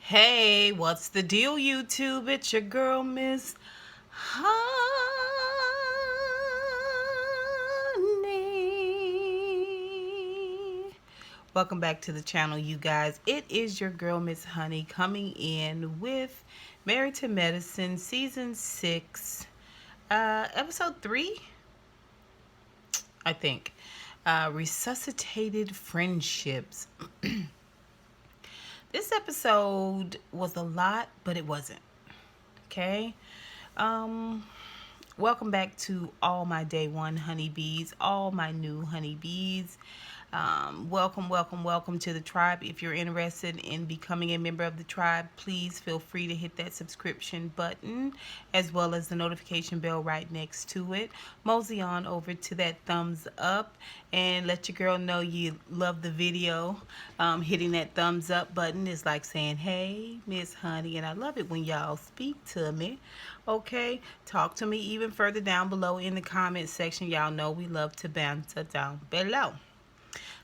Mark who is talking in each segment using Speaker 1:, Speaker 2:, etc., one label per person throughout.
Speaker 1: Hey, what's the deal, YouTube? It's your girl, Miss Honey. Welcome back to the channel, you guys. It is your girl, Miss Honey, coming in with Married to Medicine, Season 6, Episode 3, I think. Resuscitated Friendships. This episode was a lot, but it wasn't. Okay? Um, Welcome back to all my day one honeybees, all my new honeybees. Welcome to the tribe. If you're interested in becoming a member of the tribe, please feel free to hit that subscription button as well as the notification bell right next to it. Mosey on over to that thumbs up and let your girl know you love the video. Hitting that thumbs up button is like saying, hey, Miss Honey, and I love it when y'all speak to me. Okay, talk to me even further down below in the comment section. Y'all know we love to banter down below.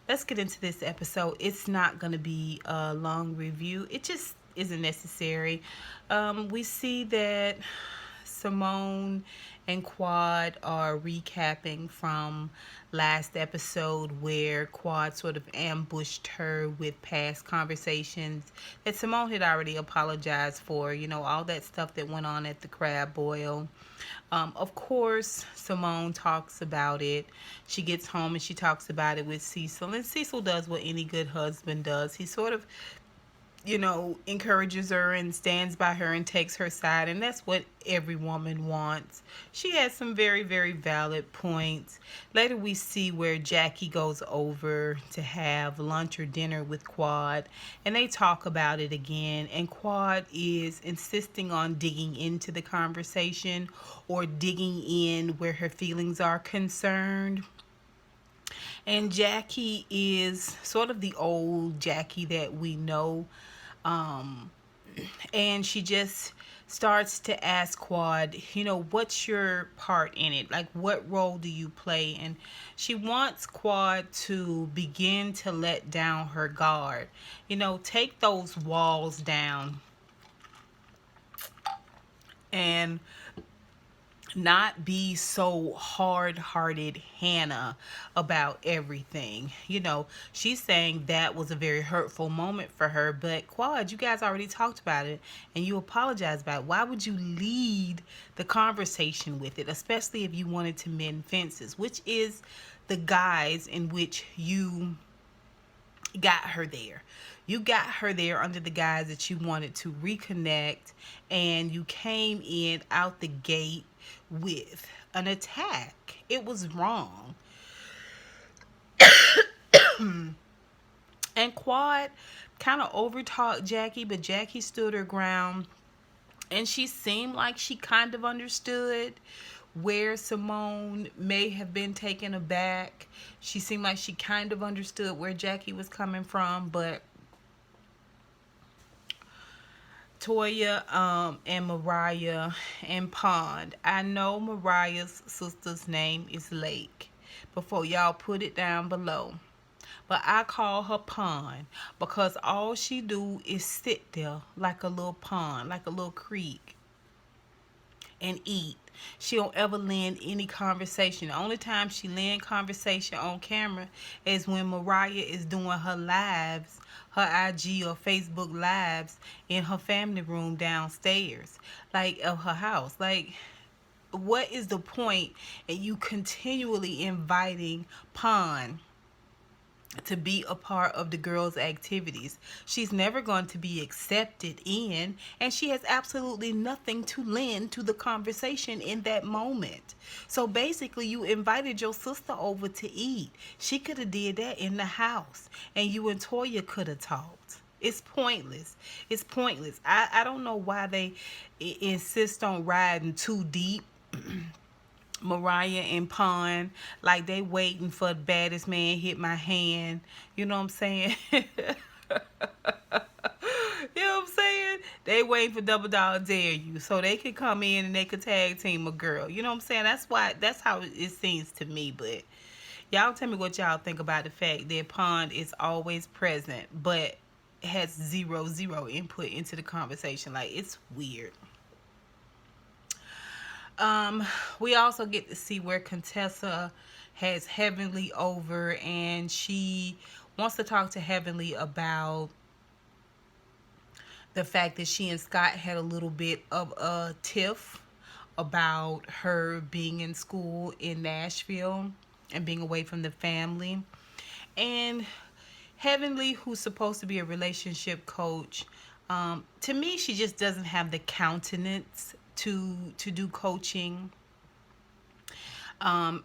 Speaker 1: Let's get into this episode. It's not going to be a long review. It just isn't necessary. We see that Simone and Quad are recapping from last episode where Quad sort of ambushed her with past conversations that Simone had already apologized for, all that stuff that went on at the crab boil. Of course, Simone talks about it. She gets home and she talks about it with Cecil. And Cecil does what any good husband does. He sort of encourages her and stands by her and takes her side. And that's what every woman wants. She has some very, very valid points. Later we see where Jackie goes over to have lunch or dinner with Quad. And they talk about it again. And Quad is insisting on digging into the conversation or digging in where her feelings are concerned. And Jackie is sort of the old Jackie that we know. Um, and she just starts to ask Quad, what's your part in it? Like, what role do you play? And she wants Quad to begin to let down her guard. Take those walls down and not be so hard-hearted Hannah about everything. She's saying that was a very hurtful moment for her, but Quad, you guys already talked about it and you apologized about it. Why would you lead the conversation with it, especially if you wanted to mend fences, which is the guise in which you got her there. You got her there under the guise that you wanted to reconnect, and you came in out the gate with an attack. It was wrong. And Quad kind of overtalked Jackie, but Jackie stood her ground, and she seemed like she kind of understood where Simone may have been taken aback. She seemed like she kind of understood where Jackie was coming from, but Toya and Mariah and Pond. I know Mariah's sister's name is Lake. Before y'all put it down below. But I call her Pond because all she do is sit there like a little pond, like a little creek, and eat. She don't ever lend any conversation. The only time she lend conversation on camera is when Mariah is doing her lives, her IG or Facebook lives in her family room downstairs, like of her house. Like, what is the point in you continually inviting Pond to be a part of the girls' activities? She's never going to be accepted in, and she has absolutely nothing to lend to the conversation in that moment. So basically, you invited your sister over to eat. She could have did that in the house, and you and Toya could have talked. It's pointless. It's pointless. I don't know why they insist on riding too deep. Mariah and Pond, like they waiting for the baddest man hit my hand. You know what I'm saying? You know what I'm saying? They waiting for Double Dollar Dare You so they could come in and they could tag team a girl. You know what I'm saying? That's how it seems to me. But y'all tell me what y'all think about the fact that Pond is always present, but has zero input into the conversation. Like, it's weird. Um, we also get to see where Contessa has Heavenly over, and she wants to talk to Heavenly about the fact that she and Scott had a little bit of a tiff about her being in school in Nashville and being away from the family. And Heavenly, who's supposed to be a relationship coach, to me, she just doesn't have the countenance to do coaching,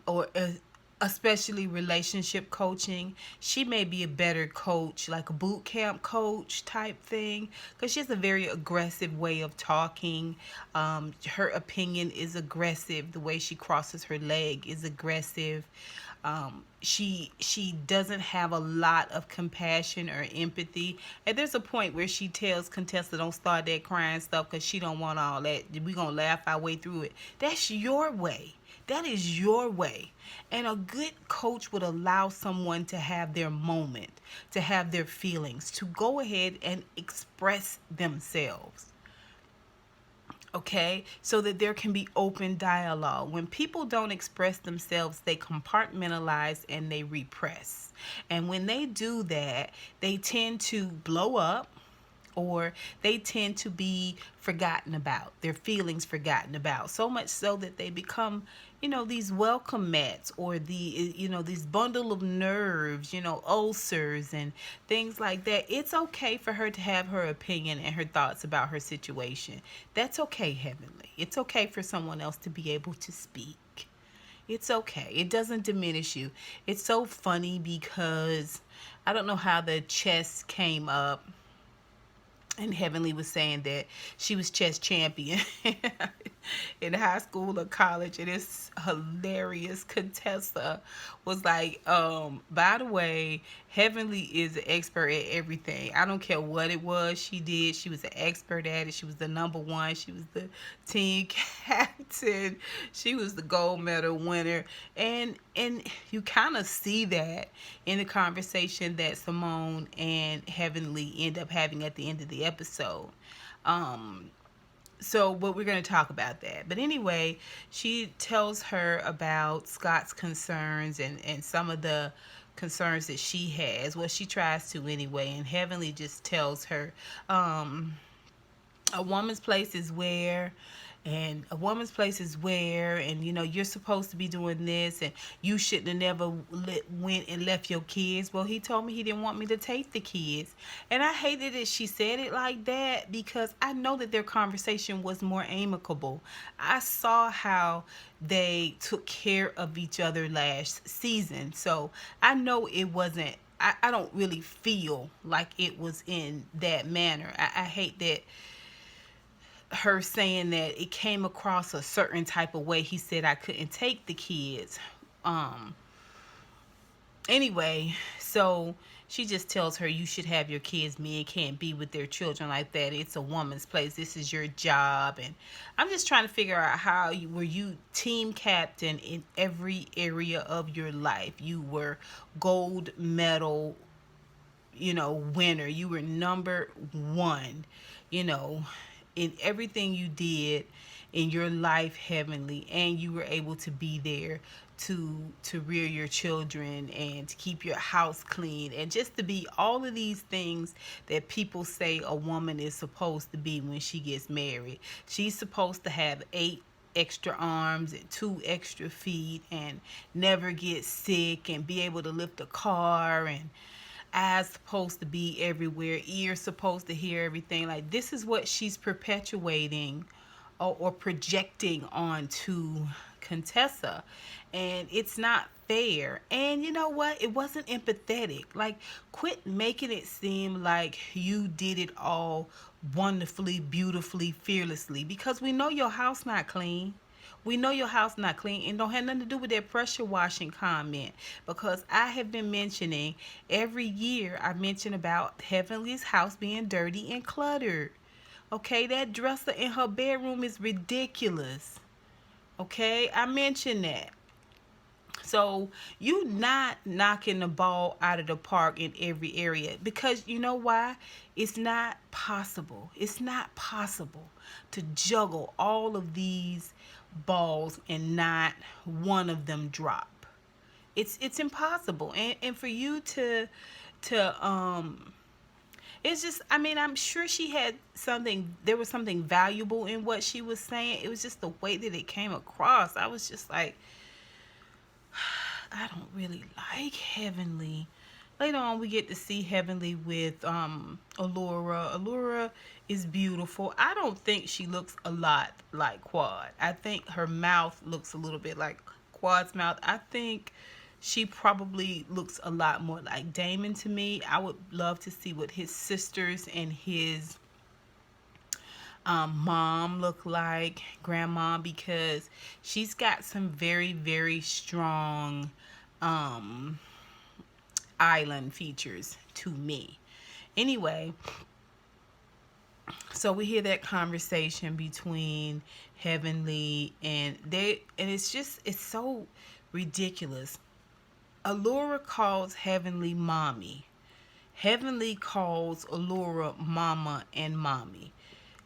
Speaker 1: or especially relationship coaching. She may be a better coach, like a boot camp coach type thing, because she has a very aggressive way of talking. Her opinion is aggressive. The way she crosses her leg is aggressive. She doesn't have a lot of compassion or empathy. And there's a point where she tells Contessa, don't start that crying stuff because she don't want all that. We're going to laugh our way through it. That's your way. That is your way. And a good coach would allow someone to have their moment, to have their feelings, to go ahead and express themselves. Okay, so that there can be open dialogue. When people don't express themselves, they compartmentalize and they repress. And when they do that, they tend to blow up, or they tend to be forgotten about, their feelings forgotten about, so much so that they become, these welcome mats, or these bundle of nerves, ulcers and things like that. It's okay for her to have her opinion and her thoughts about her situation. That's okay, Heavenly. It's okay for someone else to be able to speak. It's okay. It doesn't diminish you. It's so funny because I don't know how the chess came up, and Heavenly was saying that she was chess champion in high school or college, and it's hilarious. Contessa was like, by the way, Heavenly is an expert at everything. I don't care what it was she did. She was an expert at it. She was the number one. She was the team captain. She was the gold medal winner. And you kind of see that in the conversation that Simone and Heavenly end up having at the end of the episode. But we're going to talk about that. But anyway, she tells her about Scott's concerns and some of the concerns that she has. Well, she tries to anyway. And Heavenly just tells her, a woman's place is where, and a woman's place is where, and you're supposed to be doing this, and you shouldn't have never went and left your kids. Well, he told me he didn't want me to take the kids, and I hated that she said it like that, because I know that their conversation was more amicable. I saw how they took care of each other last season, so I know it wasn't, I don't really feel like it was in that manner. I hate that her saying that it came across a certain type of way. He said I couldn't take the kids. Anyway, so she just tells her, you should have your kids. Men can't be with their children like that. It's a woman's place. This is your job. And I'm just trying to figure out how were you team captain in every area of your life. You were gold medal, winner. You were number one, in everything you did in your life, Heavenly, and you were able to be there to rear your children and to keep your house clean, and just to be all of these things that people say a woman is supposed to be when she gets married. She's supposed to have 8 extra arms and 2 extra feet, and never get sick, and be able to lift a car, and eyes supposed to be everywhere, ears supposed to hear everything. Like, this is what she's perpetuating or projecting onto Contessa, and it's not fair. And you know what? It wasn't empathetic. Like, quit making it seem like you did it all wonderfully, beautifully, fearlessly, because we know your house not clean. We know your house not clean, and don't have nothing to do with that pressure washing comment, because I have been mentioning every year, I mention about Heavenly's house being dirty and cluttered. Okay, that dresser in her bedroom is ridiculous. Okay, I mentioned that. So you not knocking the ball out of the park in every area, because you know why? It's not possible. It's not possible to juggle all of these balls and not one of them drop. It's impossible. And for you to it's just, I mean, I'm sure she had something, there was something valuable in what she was saying. It was just the way that it came across. I was just like, I don't really like Heavenly. Later on, we get to see Heavenly with Allura. Allura is beautiful. I don't think she looks a lot like Quad. I think her mouth looks a little bit like Quad's mouth. I think she probably looks a lot more like Damon to me. I would love to see what his sisters and his mom look like, grandma, because she's got some very, very strong um, island features to me. Anyway, so we hear that conversation between Heavenly and it's just, it's so ridiculous. Allura calls Heavenly mommy. Heavenly calls Allura mama and mommy.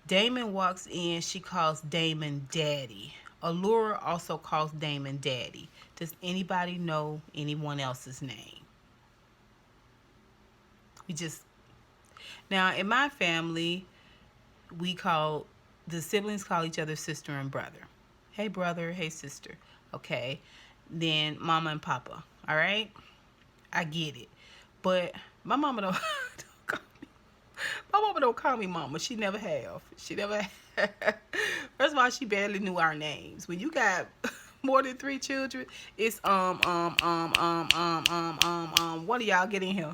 Speaker 1: Damon walks in, she calls Damon daddy. Allura also calls Damon daddy. Does anybody know anyone else's name? We just, now in my family, we call, the siblings call each other sister and brother. Hey brother, hey sister. Okay. Then mama and papa. All right? I get it. But my mama don't, don't call me. My mama don't call me mama. She never have. She never have. First of all, she barely knew our names. When you got more than 3 children, it's one of y'all get in here.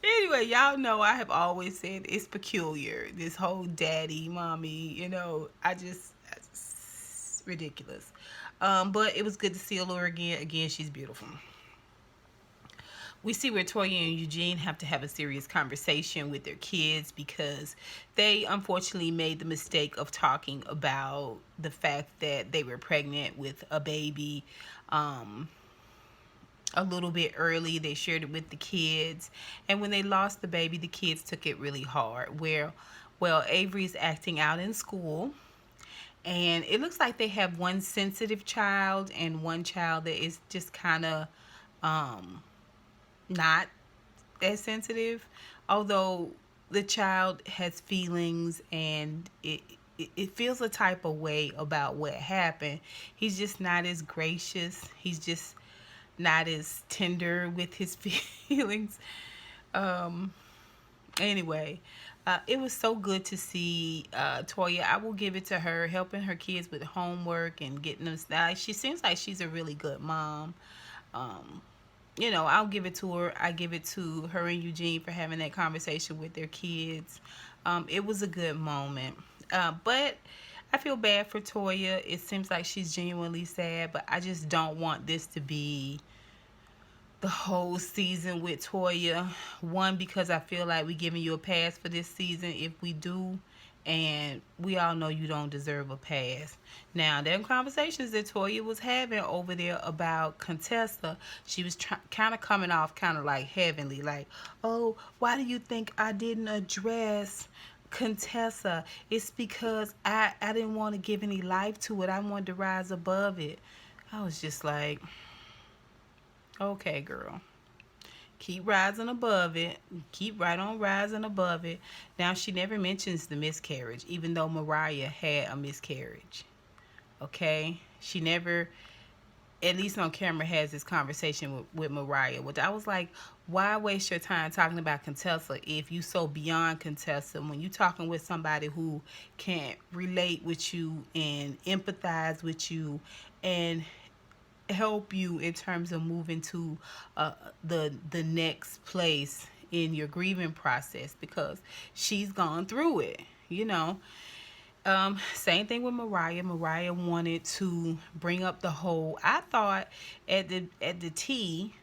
Speaker 1: Anyway, y'all know I have always said it's peculiar. This whole daddy, mommy, you know, it's ridiculous. But it was good to see Allura again. Again, she's beautiful. We see where Toya and Eugene have to have a serious conversation with their kids because they unfortunately made the mistake of talking about the fact that they were pregnant with a baby a little bit early. They shared it with the kids, and when they lost the baby, the kids took it really hard. Well, Avery's acting out in school, and it looks like they have one sensitive child and one child that is just kind of not as sensitive, although the child has feelings and it feels a type of way about what happened. He's just not as gracious. He's just not as tender with his feelings. Anyway, it was so good to see Toya. I will give it to her, helping her kids with homework and getting them started. She seems like she's a really good mom. You know, I'll give it to her. I give it to her and Eugene for having that conversation with their kids. It was a good moment. But I feel bad for Toya. It seems like she's genuinely sad, but I just don't want this to be the whole season with Toya. One, because I feel like we're giving you a pass for this season if we do, and we all know you don't deserve a pass. Now, them conversations that Toya was having over there about Contessa, she was kind of coming off kind of like Heavenly, like, oh, why do you think I didn't address Contessa? It's because I didn't want to give any life to it. I wanted to rise above it. I was just like, okay, girl. Keep rising above it. Keep right on rising above it. Now, she never mentions the miscarriage, even though Mariah had a miscarriage. Okay? She never, at least on camera, has this conversation with Mariah. Which I was like, why waste your time talking about Contessa if you so beyond Contessa when you talking with somebody who can't relate with you and empathize with you and help you in terms of moving to the next place in your grieving process, because she's gone through it, you know. Same thing with Mariah. Mariah wanted to bring up the whole, I thought at the tea,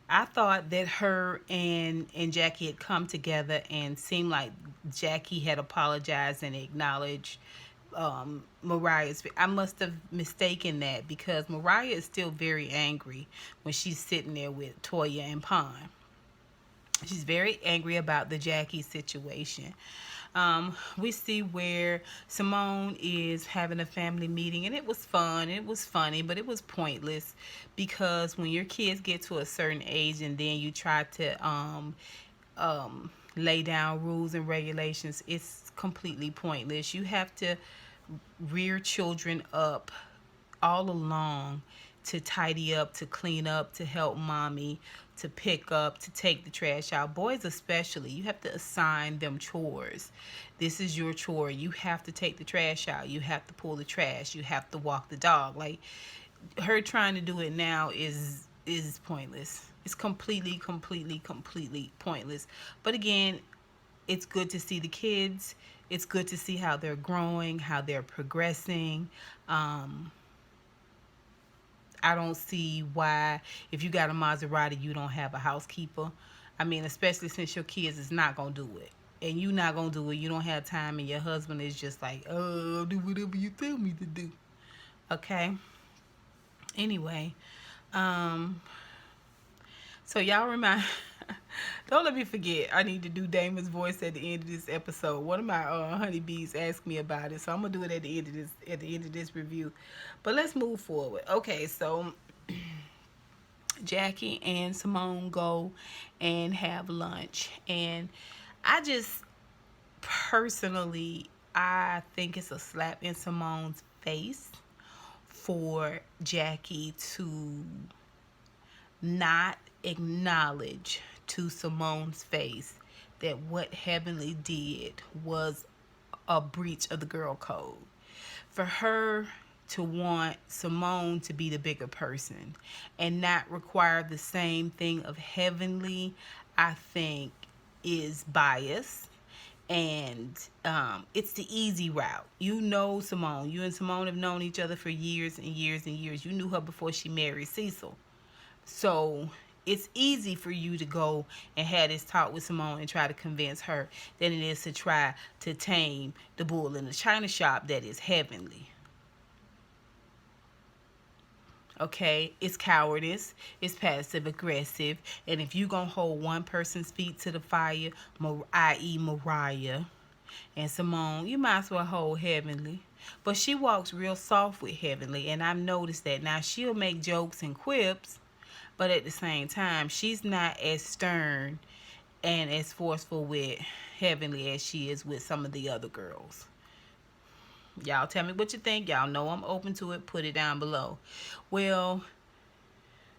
Speaker 1: I thought that her and Jackie had come together and seemed like Jackie had apologized and acknowledged Mariah's. I must have mistaken that because Mariah is still very angry when she's sitting there with Toya and Pond. She's very angry about the Jackie situation. We see where Simone is having a family meeting, and it was fun. It was funny, but it was pointless because when your kids get to a certain age and then you try to lay down rules and regulations, it's completely pointless. You have to rear children up all along to tidy up, to clean up, to help mommy, to pick up, to take the trash out. Boys especially, you have to assign them chores. This is your chore. You have to take the trash out. You have to pull the trash. You have to walk the dog. Like, her trying to do it now is pointless. It's completely pointless. But again, it's good to see the kids. It's good to see how they're growing, how they're progressing. I don't see why, if you got a Maserati, you don't have a housekeeper. I mean, especially since your kids is not going to do it. And you not going to do it. You don't have time, and your husband is just like, oh, I'll do whatever you tell me to do. Okay? Anyway, so y'all remind, don't let me forget, I need to do Damon's voice at the end of this episode. One of my honeybees asked me about it, so I'm gonna do it at the end of this review. But let's move forward. Okay, so Jackie and Simone go and have lunch, and I just personally, I think it's a slap in Simone's face for Jackie to not acknowledge to Simone's face that what Heavenly did was a breach of the girl code. For her to want Simone to be the bigger person and not require the same thing of Heavenly, I think is bias. And it's the easy route. You know Simone. You and Simone have known each other for years and years and years. You knew her before she married Cecil. So it's easy for you to go and have this talk with Simone and try to convince her than it is to try to tame the bull in the china shop that is Heavenly. Okay, it's cowardice, it's passive aggressive, and if you gonna hold one person's feet to the fire, i.e. Mariah and Simone, you might as well hold Heavenly. But she walks real soft with Heavenly, and I've noticed that. Now, she'll make jokes and quips, but at the same time, she's not as stern and as forceful with Heavenly as she is with some of the other girls. Y'all tell me what you think. Y'all know I'm open to it. Put it down below. Well,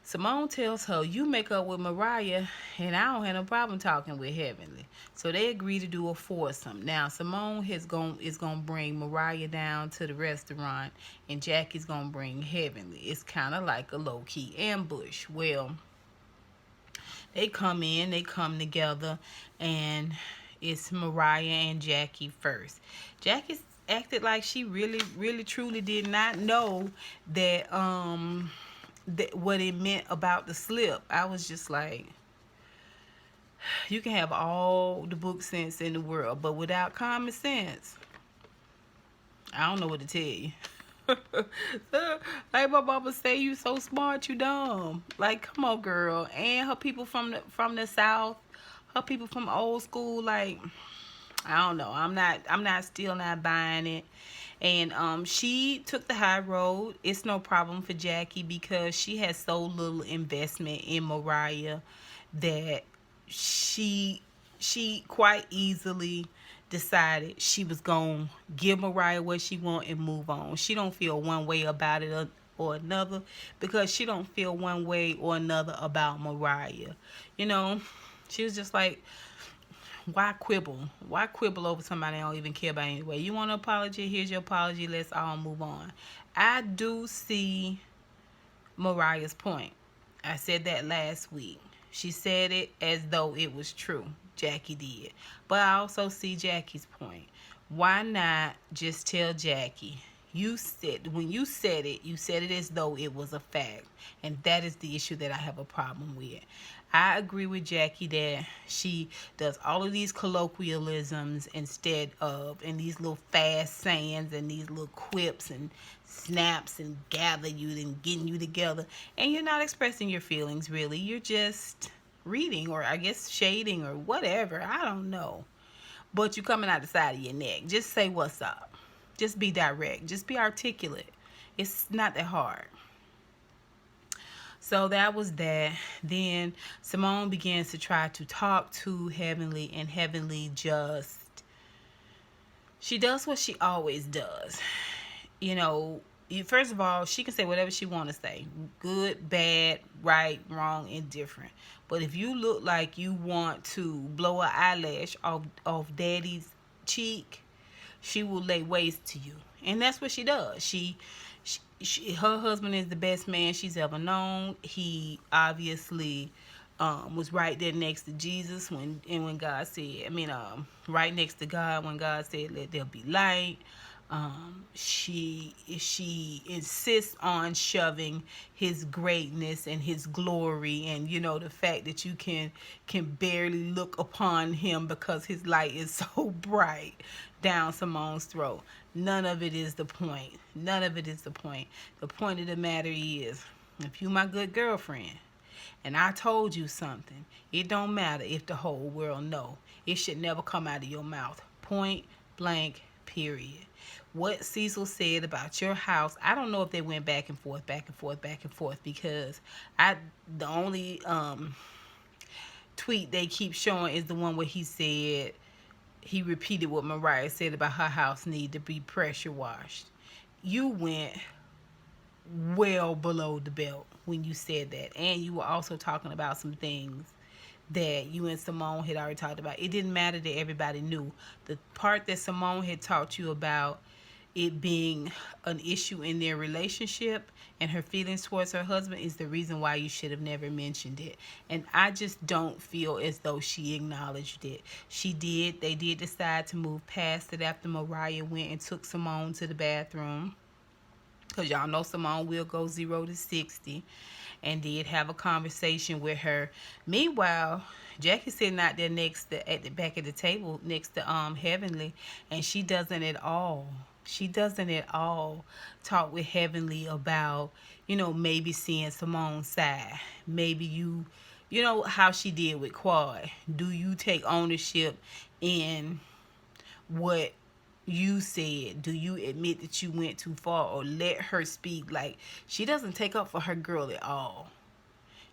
Speaker 1: Simone tells her, you make up with Mariah, and I don't have no problem talking with Heavenly. So they agree to do a foursome. Now, Simone is going to bring Mariah down to the restaurant, and Jackie's going to bring Heavenly. It's kind of like a low-key ambush. Well, they come together, and it's Mariah and Jackie first. Jackie's acted like she really truly did not know that what it meant about the slip. I was just like, you can have all the book sense in the world, but without common sense, I don't know what to tell you. Like my mama say, you so smart, you dumb. Like, come on, girl. And her people from the South, her people from old school, like, I don't know. I'm still not buying it. And she took the high road. It's no problem for Jackie because she has so little investment in Mariah that she quite easily decided she was going to give Mariah what she want and move on. She don't feel one way about it or another because she don't feel one way or another about Mariah. You know, she was just like, why quibble? Why quibble over somebody I don't even care about anyway? You want an apology? Here's your apology. Let's all move on. I do see Mariah's point. I said that last week. She said it as though it was true. Jackie did. But I also see Jackie's point. Why not just tell Jackie, when you said it as though it was a fact. And that is the issue that I have a problem with. I agree with Jackie that she does all of these colloquialisms instead of, and these little fast sayings and these little quips and snaps and gather you and getting you together. And you're not expressing your feelings really. You're just reading, or I guess shading, or whatever. I don't know. But you coming out the side of your neck. Just say what's up. Just be direct. Just be articulate. It's not that hard. So that was that. Then Simone begins to try to talk to Heavenly, and Heavenly just, she does what she always does. You know, first of all, she can say whatever she want to say. Good, bad, right, wrong, indifferent. But if you look like you want to blow an eyelash off daddy's cheek, she will lay waste to you. And that's what she does. Her husband is the best man she's ever known. He obviously was right there next to Jesus when God said, right next to God when God said, "Let there be light." She insists on shoving his greatness and his glory, and the fact that you can barely look upon him because his light is so bright, down Simone's throat. None of it is the point. None of it is the point. The point of the matter is, if you my good girlfriend and I told you something, it don't matter if the whole world know. It should never come out of your mouth. Point blank, period. What Cecil said about your house, I don't know if they went back and forth, because the only tweet they keep showing is the one where he repeated what Mariah said about her house need to be pressure washed. You went well below the belt when you said that, and you were also talking about some things that you and Simone had already talked about. It didn't matter that everybody knew. The part that Simone had talked to you about it being an issue in their relationship and her feelings towards her husband is the reason why you should have never mentioned it. And I just don't feel as though she acknowledged it. She did. They did decide to move past it after Mariah went and took Simone to the bathroom. Because y'all know Simone will go 0 to 60. And did have a conversation with her. Meanwhile, Jackie's sitting out there at the back of the table next to Heavenly, and she doesn't at all talk with Heavenly about, maybe seeing Simone's side. Maybe you know how she did with Quad. Do you take ownership in what you said? Do you admit that you went too far, or let her speak? Like, she doesn't take up for her girl at all.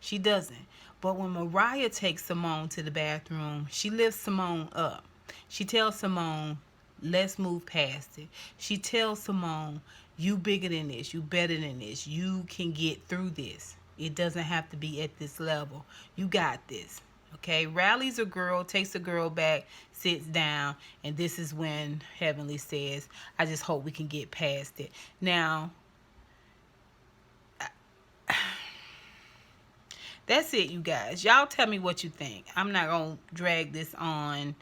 Speaker 1: She doesn't. But when Mariah takes Simone to the bathroom, she lifts Simone up. She tells Simone, let's move past it. She tells Simone, you bigger than this. You better than this. You can get through this. It doesn't have to be at this level. You got this. Okay, rallies a girl, takes a girl back, sits down, and this is when Heavenly says, I just hope we can get past it. Now, that's it, you guys. Y'all tell me what you think. I'm not going to drag this on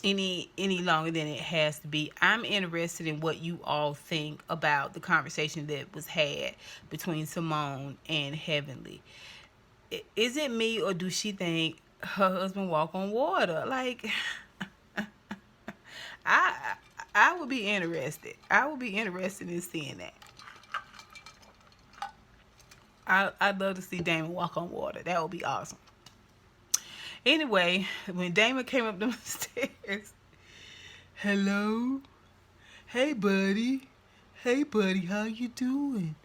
Speaker 1: any longer than it has to be. I'm interested in what you all think about the conversation that was had between Simone and Heavenly. Is it me, or do she think her husband walk on water? Like, I would be interested. I would be interested in seeing that. I'd love to see Damon walk on water. That would be awesome. Anyway, when Damon came up the stairs, hello? Hey, buddy. Hey, buddy, how you doing?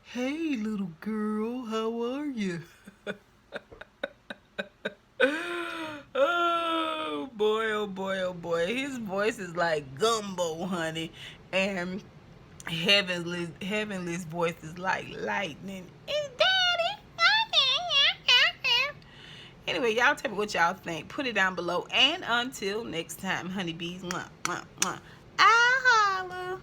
Speaker 1: Hey, little girl, how are you? Oh boy, oh boy, oh boy. His voice is like gumbo, honey. And Heavenly's voice is like lightning. It's daddy. Anyway, y'all tell me what y'all think. Put it down below. And until next time, honeybees. Mwah, mwah, mwah. I'll holla.